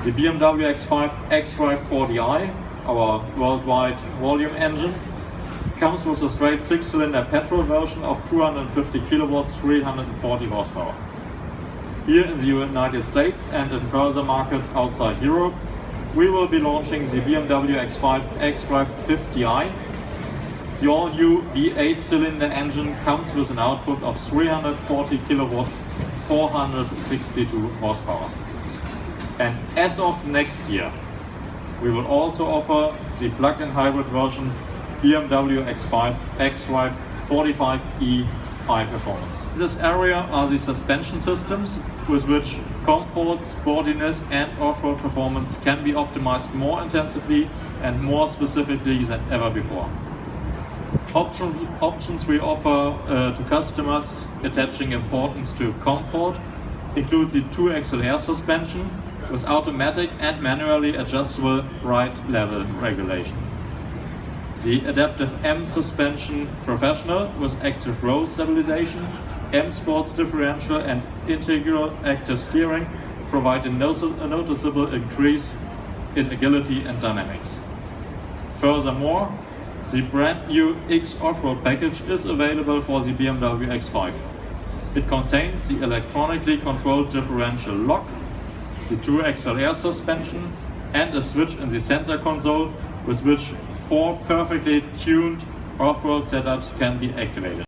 The BMW X5 xDrive 40i, our worldwide volume engine, comes with a straight 6-cylinder petrol version of 250 kilowatts, 340 horsepower. Here in the United States and in further markets outside Europe, we will be launching the BMW X5 xDrive 50i. The all-new V8-cylinder engine comes with an output of 340 kilowatts, 462 horsepower. And as of next year, we will also offer the plug-in hybrid version BMW X5 xDrive 45e High Performance. In this area are the suspension systems with which comfort, sportiness and off-road performance can be optimized more intensively and more specifically than ever before. Options we offer to customers attaching importance to comfort include the 2-axle air suspension with automatic and manually adjustable ride level regulation. The adaptive M suspension Professional with active roll stabilization, M Sports differential and integral active steering provide a noticeable increase in agility and dynamics. Furthermore, the brand new X off-road package is available for the BMW X5. It contains the electronically controlled differential lock, the 2-axle air suspension and a switch in the center console with which 4 perfectly tuned off-road setups can be activated.